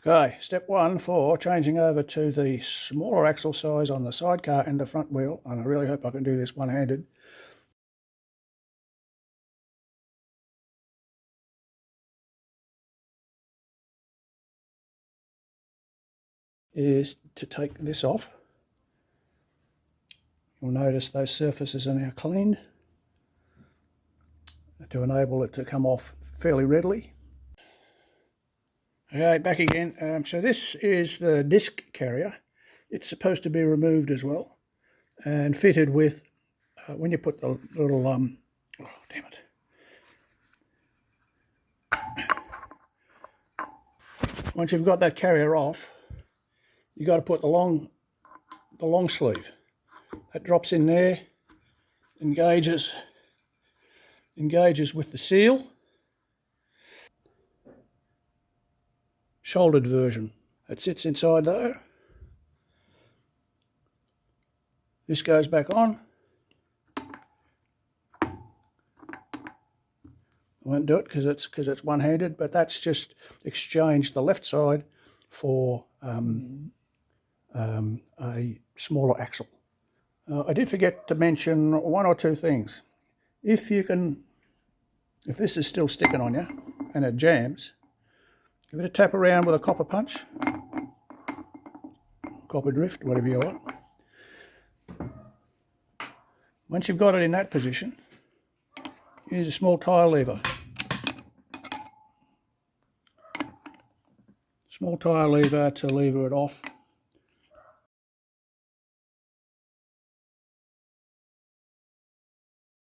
Okay, step one for changing over to the smaller axle size on the sidecar and the front wheel, and I really hope I can do this one-handed, is to take this off. You'll notice those surfaces are now cleaned to enable it to come off fairly readily. Okay, back again. So this is the disc carrier. It's supposed to be removed as well and fitted with, when you put the little, oh damn it. Once you've got that carrier off, you've got to put the long sleeve. That drops in there, engages with the seal. Shouldered version. It sits inside there. This goes back on. I won't do it because it's one-handed, but that's just exchanged the left side for a smaller axle. I did forget to mention one or two things. If this is still sticking on you and it jams, give it a tap around with a copper punch, copper drift, whatever you want. Once you've got it in that position, use a small tire lever. Small tire lever to lever it off